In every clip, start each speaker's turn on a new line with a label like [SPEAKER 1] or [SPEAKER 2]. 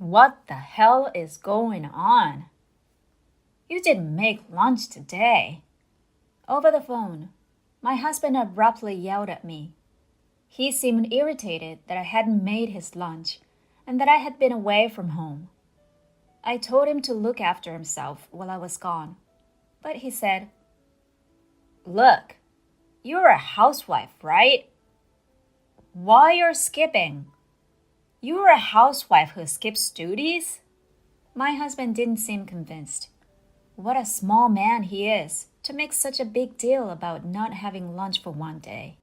[SPEAKER 1] What the hell is going on? You didn't make lunch today. Over the phone, my husband abruptly yelled at me. He seemed irritated that I hadn't made his lunch and that I had been away from home. I told him to look after himself while I was gone, but he said, "Look, you're a housewife, right? Why you're skipping? You're a housewife who skips duties?" My husband didn't seem convinced. What a small man he is to make such a big deal about not having lunch for one day.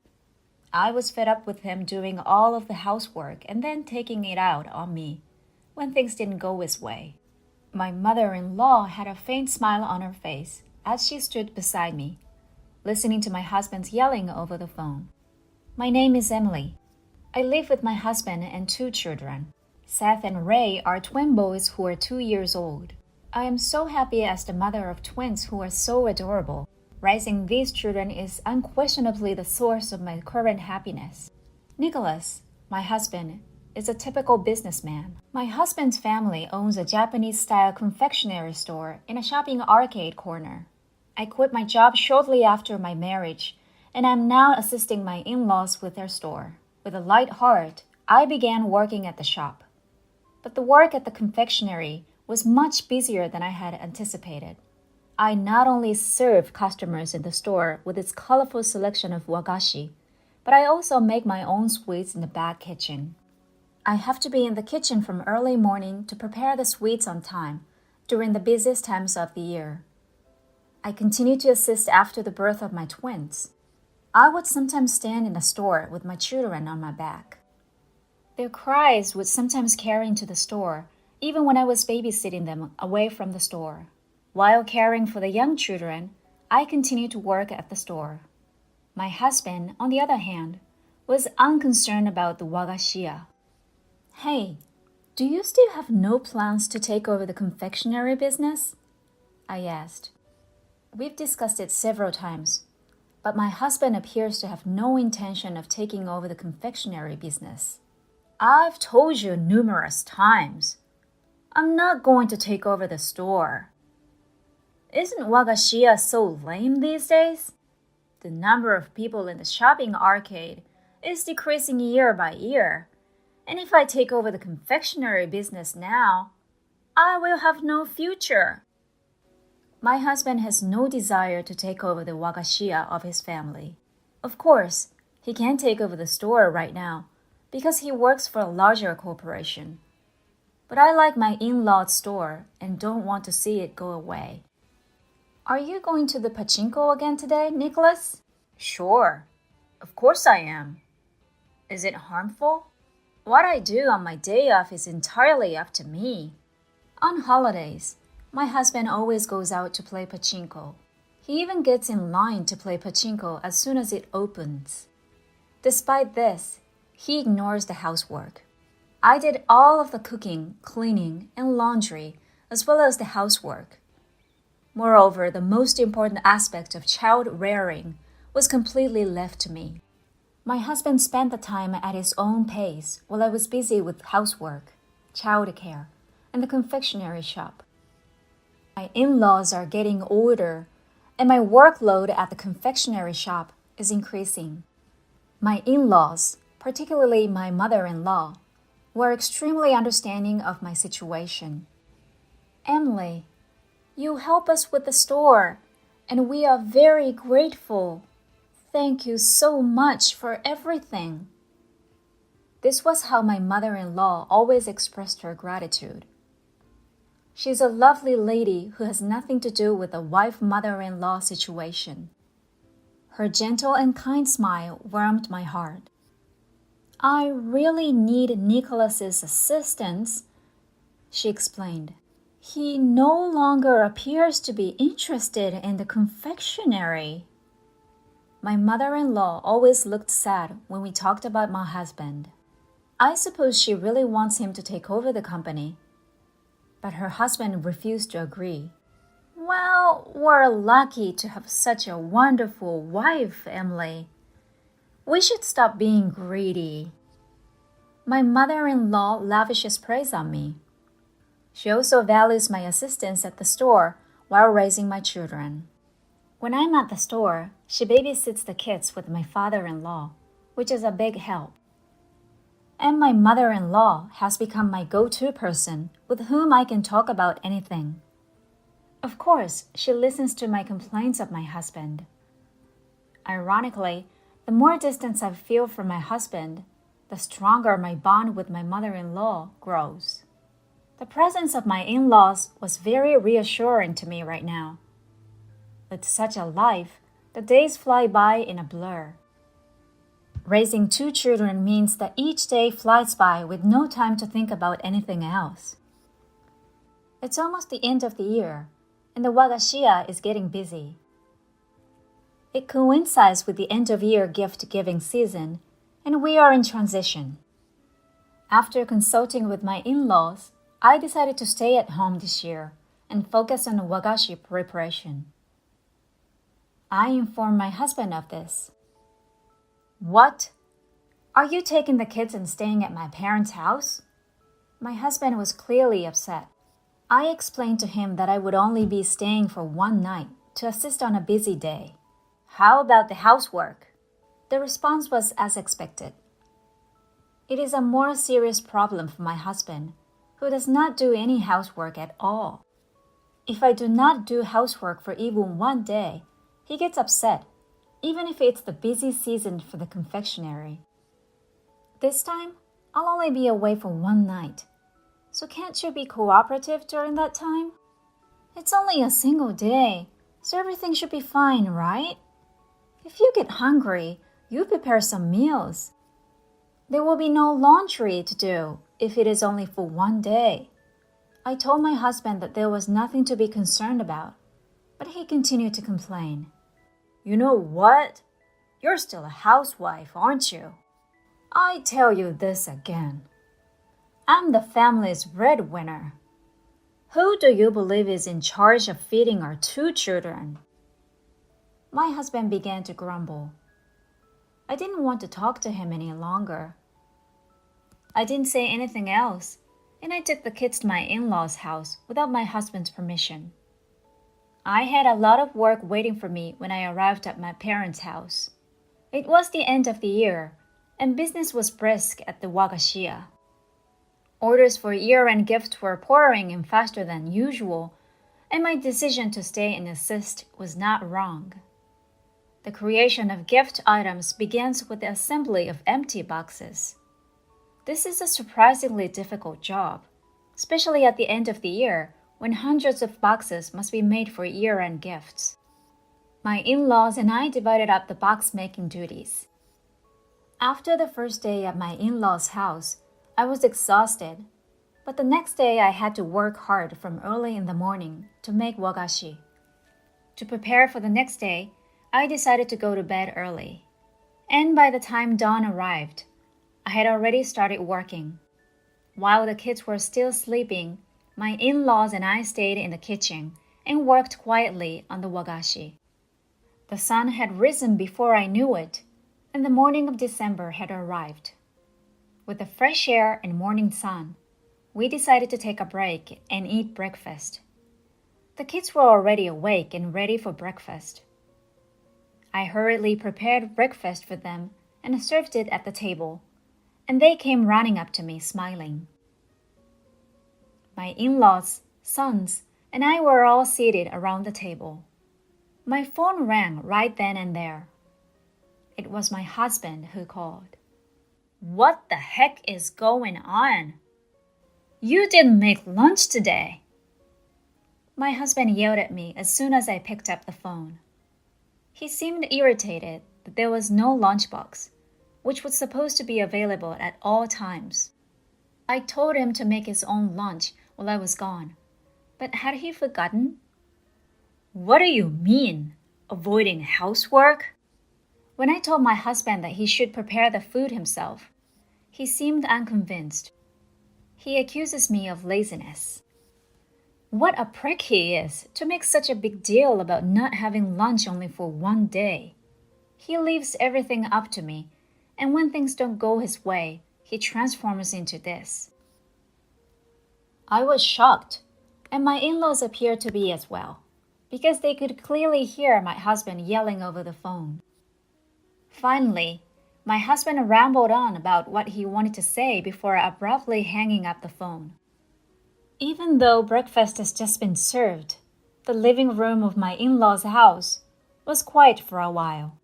[SPEAKER 1] I was fed up with him doing all of the housework and then taking it out on me when things didn't go his way. My mother-in-law had a faint smile on her face as she stood beside me, listening to my husband's yelling over the phone. "My name is Emily. I live with my husband and 2 children. Seth and Ray are twin boys who are 2 years old. I am so happy as the mother of twins who are so adorable. Raising these children is unquestionably the source of my current happiness. Nicholas, my husband, is a typical businessman. My husband's family owns a Japanese-style confectionery store in a shopping arcade corner. I quit my job shortly after my marriage, and I'm now assisting my in-laws with their store. With a light heart, I began working at the shop. But the work at the confectionery was much busier than I had anticipated. I not only serve customers in the store with its colorful selection of wagashi, but I also make my own sweets in the back kitchen. I have to be in the kitchen from early morning to prepare the sweets on time during the busiest times of the year. I continue to assist after the birth of my twins. I would sometimes stand in the store with my children on my back. Their cries would sometimes carry into the store, even when I was babysitting them away from the store. While caring for the young children, I continued to work at the store. My husband, on the other hand, was unconcerned about the wagashiya. "Hey, do you still have no plans to take over the confectionery business?" I asked. We've discussed it several times, but my husband appears to have no intention of taking over the confectionery business. "I've told you numerous times. I'm not going to take over the store. Isn't wagashiya so lame these days? The number of people in the shopping arcade is decreasing year by year, and if I take over the confectionery business now, I will have no future." My husband has no desire to take over the wagashiya of his family. Of course, he can't take over the store right now because he works for a larger corporation. But I like my in-law's store and don't want to see it go away. "Are you going to the pachinko again today, Nicholas?" "Sure. Of course I am. Is it harmful? What I do on my day off is entirely up to me." On holidays, my husband always goes out to play pachinko. He even gets in line to play pachinko as soon as it opens. Despite this, he ignores the housework. I did all of the cooking, cleaning, and laundry, as well as the housework. Moreover, the most important aspect of child rearing was completely left to me. My husband spent the time at his own pace while I was busy with housework, childcare, and the confectionery shop. My in-laws are getting older, and my workload at the confectionery shop is increasing. My in-laws, particularly my mother-in-law, were extremely understanding of my situation. "Emily, you help us with the store, and we are very grateful. Thank you so much for everything." This was how my mother-in-law always expressed her gratitude. She's a lovely lady who has nothing to do with the wife-mother-in-law situation. Her gentle and kind smile warmed my heart. "I really need Nicholas's assistance," she explained. "He no longer appears to be interested in the confectionery." My mother-in-law always looked sad when we talked about my husband. I suppose she really wants him to take over the company. But her husband refused to agree. "Well, we're lucky to have such a wonderful wife, Emily. We should stop being greedy." My mother-in-law lavishes praise on me. She also values my assistance at the store while raising my children. When I'm at the store, she babysits the kids with my father-in-law, which is a big help. And my mother-in-law has become my go-to person with whom I can talk about anything. Of course, she listens to my complaints of my husband. Ironically, the more distance I feel from my husband, the stronger my bond with my mother-in-law grows. The presence of my in-laws was very reassuring to me right now. With such a life, the days fly by in a blur. Raising 2 children means that each day flies by with no time to think about anything else. It's almost the end of the year, and the wagashiya is getting busy. It coincides with the end-of-year gift-giving season, and we are in transition. After consulting with my in-laws, I decided to stay at home this year and focus on wagashi preparation. I informed my husband of this. What? Are you taking the kids and staying at my parents' house? My husband was clearly upset. I explained to him that I would only be staying for one night to assist on a busy day. How about the housework? The response was as expected. It is a more serious problem for my husband, who does not do any housework at all. If I do not do housework for even one day, he gets upset, even if it's the busy season for the confectionery. This time, I'll only be away for one night. So can't you be cooperative during that time? It's only a single day, so everything should be fine, right? If you get hungry, you prepare some meals. There will be no laundry to do if it is only for one day. I told my husband that there was nothing to be concerned about, but he continued to complain. You know what? You're still a housewife, aren't you? I tell you this again. I'm the family's breadwinner. Who do you believe is in charge of feeding our 2 children? My husband began to grumble. I didn't want to talk to him any longer. I didn't say anything else, and I took the kids to my in-laws' house without my husband's permission. I had a lot of work waiting for me when I arrived at my parents' house. It was the end of the year, and business was brisk at the wagashiya. Orders for year-end gifts were pouring in faster than usual, and my decision to stay and assist was not wrong. The creation of gift items begins with the assembly of empty boxes. This is a surprisingly difficult job, especially at the end of the year when hundreds of boxes must be made for year-end gifts. My in-laws and I divided up the box-making duties. After the first day at my in-laws' house, I was exhausted, but the next day I had to work hard from early in the morning to make wagashi. To prepare for the next day, I decided to go to bed early. And by the time dawn arrived, I had already started working. While the kids were still sleeping, my in-laws and I stayed in the kitchen and worked quietly on the wagashi. The sun had risen before I knew it, and the morning of December had arrived. With the fresh air and morning sun, we decided to take a break and eat breakfast. The kids were already awake and ready for breakfast. I hurriedly prepared breakfast for them and served it at the table, and they came running up to me smiling. My in-laws, sons, and I were all seated around the table. My phone rang right then and there. It was my husband who called. What the heck is going on? You didn't make lunch today. My husband yelled at me as soon as I picked up the phone. He seemed irritated that there was no lunchbox, which was supposed to be available at all times. I told him to make his own lunch while I was gone, but had he forgotten? What do you mean, avoiding housework? When I told my husband that he should prepare the food himself, he seemed unconvinced. He accuses me of laziness. What a prick he is to make such a big deal about not having lunch only for one day. He leaves everything up to me, and when things don't go his way, he transforms into this. I was shocked, and my in-laws appeared to be as well, because they could clearly hear my husband yelling over the phone. Finally, my husband rambled on about what he wanted to say before abruptly hanging up the phone. Even though breakfast has just been served, the living room of my in-laws' house was quiet for a while.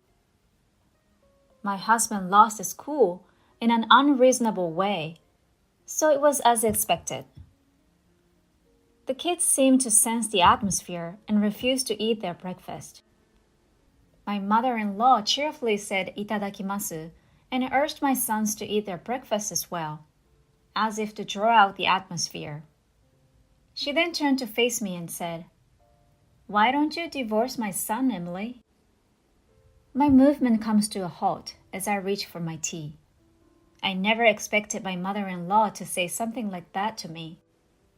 [SPEAKER 1] My husband lost his cool in an unreasonable way, so it was as expected. The kids seemed to sense the atmosphere and refused to eat their breakfast. My mother-in-law cheerfully said "itadakimasu" and urged my sons to eat their breakfast as well, as if to draw out the atmosphere. She then turned to face me and said, "Why don't you divorce my son, Emily?" My movement comes to a halt as I reach for my tea. I never expected my mother-in-law to say something like that to me.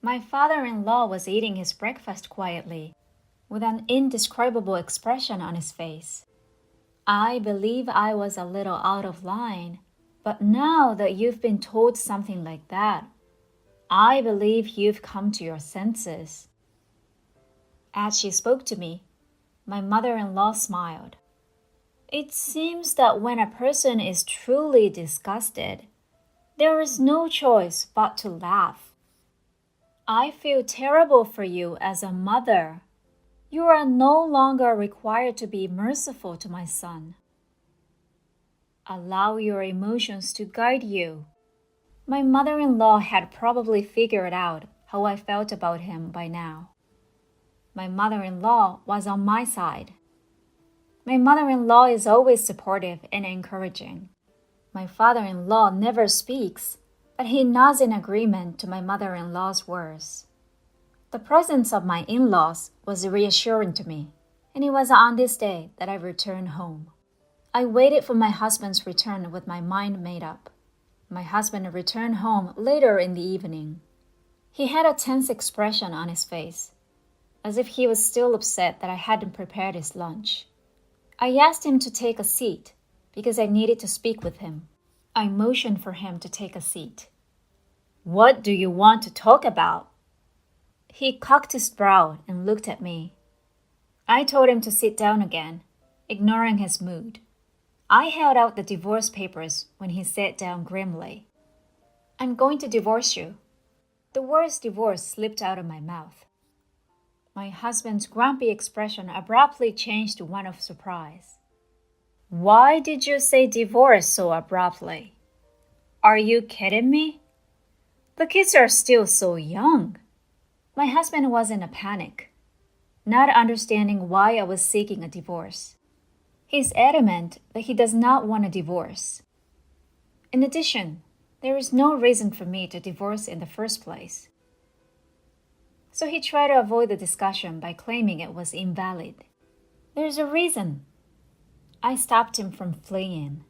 [SPEAKER 1] My father-in-law was eating his breakfast quietly, with an indescribable expression on his face. I believe I was a little out of line, but now that you've been told something like that, I believe you've come to your senses. As she spoke to me, my mother-in-law smiled. It seems that when a person is truly disgusted, there is no choice but to laugh. I feel terrible for you as a mother. You are no longer required to be merciful to my son. Allow your emotions to guide you. My mother-in-law had probably figured out how I felt about him by now. My mother-in-law was on my side. My mother-in-law is always supportive and encouraging. My father-in-law never speaks, but he nods in agreement to my mother-in-law's words. The presence of my in-laws was reassuring to me, and it was on this day that I returned home. I waited for my husband's return with my mind made up. My husband returned home later in the evening. He had a tense expression on his face, as if he was still upset that I hadn't prepared his lunch. I asked him to take a seat because I needed to speak with him. I motioned for him to take a seat. "What do you want to talk about?" He cocked his brow and looked at me. I told him to sit down again, ignoring his mood. I held out the divorce papers when he sat down grimly. "I'm going to divorce you." The words divorce slipped out of my mouth. My husband's grumpy expression abruptly changed to one of surprise. "Why did you say divorce so abruptly? Are you kidding me? The kids are still so young." My husband was in a panic, not understanding why I was seeking a divorce. He's adamant that he does not want a divorce. In addition, there is no reason for me to divorce in the first place. So he tried to avoid the discussion by claiming it was invalid. "There's a reason." I stopped him from fleeing.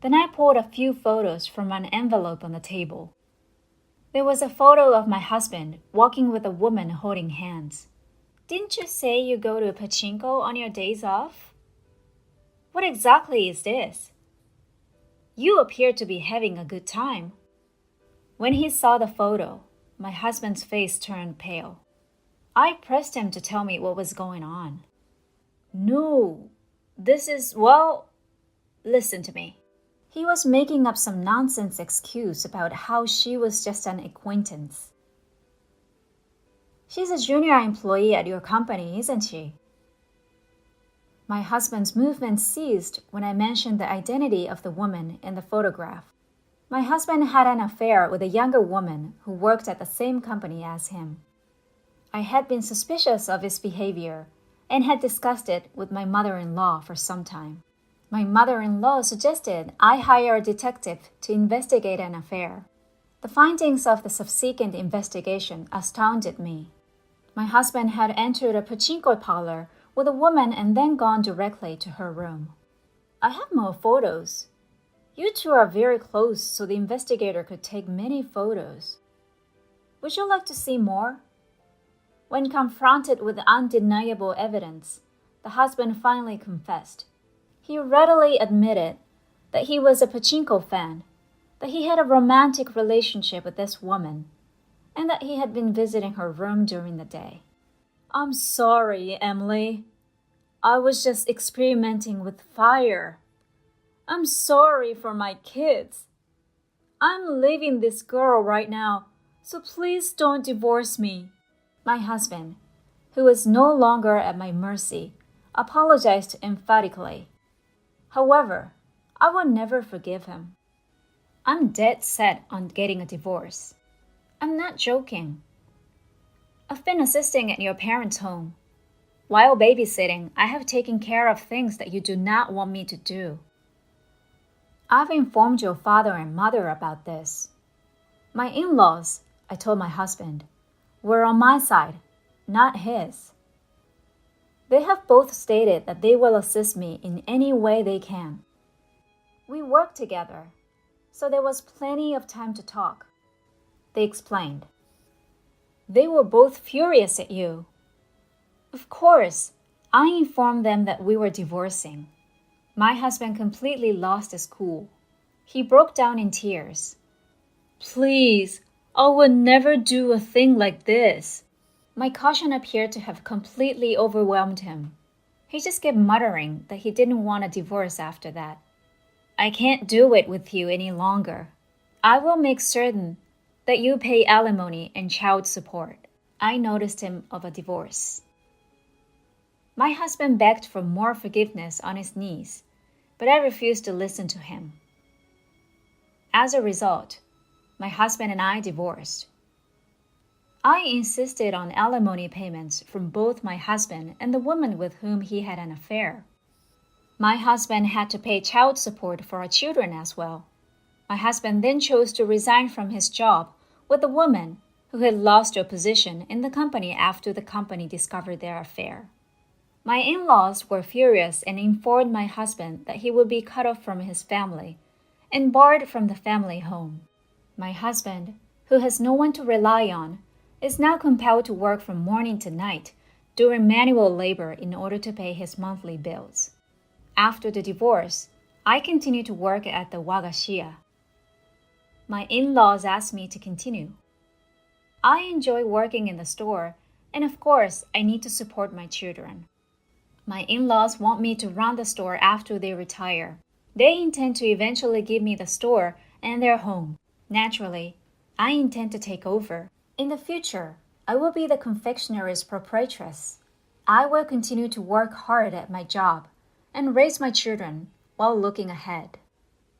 [SPEAKER 1] Then I pulled a few photos from an envelope on the table. There was a photo of my husband walking with a woman holding hands. "Didn't you say you go to pachinko on your days off?" "What exactly is this?" "You appear to be having a good time." When he saw the photo, my husband's face turned pale. I pressed him to tell me what was going on. "No, listen to me." He was making up some nonsense excuse about how she was just an acquaintance. "She's a junior employee at your company, isn't she?" My husband's movement ceased when I mentioned the identity of the woman in the photograph. My husband had an affair with a younger woman who worked at the same company as him. I had been suspicious of his behavior and had discussed it with my mother-in-law for some time. My mother-in-law suggested I hire a detective to investigate an affair. The findings of the subsequent investigation astounded me. My husband had entered a pachinko parlor with a woman and then gone directly to her room. "I have more photos. You two are very close, so the investigator could take many photos. Would you like to see more?" When confronted with undeniable evidence, the husband finally confessed. He readily admitted that he was a pachinko fan, that he had a romantic relationship with this woman, and that he had been visiting her room during the day. I'm sorry, Emily. I was just experimenting with fire. I'm sorry for my kids. I'm leaving this girl right now, so please don't divorce me. My husband, who was no longer at my mercy, apologized emphatically. However, I will never forgive him. I'm dead set on getting a divorce. I'm not joking. I've been assisting at your parents' home. While babysitting, I have taken care of things that you do not want me to do. I've informed your father and mother about this. My in-laws, I told my husband, were on my side, not his. They have both stated that they will assist me in any way they can. We work together, so there was plenty of time to talk. They explained. They were both furious at you. Of course, I informed them that we were divorcing. My husband completely lost his cool. He broke down in tears. Please, I would never do a thing like this. My caution appeared to have completely overwhelmed him. He just kept muttering that he didn't want a divorce after that. I can't do it with you any longer. I will make certain that you pay alimony and child support. I noticed him of a divorce. My husband begged for more forgiveness on his knees, but I refused to listen to him. As a result, my husband and I divorced. I insisted on alimony payments from both my husband and the woman with whom he had an affair. My husband had to pay child support for our children as well. My husband then chose to resign from his job with the woman who had lost her position in the company after the company discovered their affair. My in-laws were furious and informed my husband that he would be cut off from his family and barred from the family home. My husband, who has no one to rely on, is now compelled to work from morning to night, doing manual labor in order to pay his monthly bills. After the divorce, I continue to work at the wagashia. My in-laws asked me to continue. I enjoy working in the store, and of course, I need to support my children. My in-laws want me to run the store after they retire. They intend to eventually give me the store and their home. Naturally, I intend to take over. In the future, I will be the confectionery's proprietress. I will continue to work hard at my job and raise my children while looking ahead.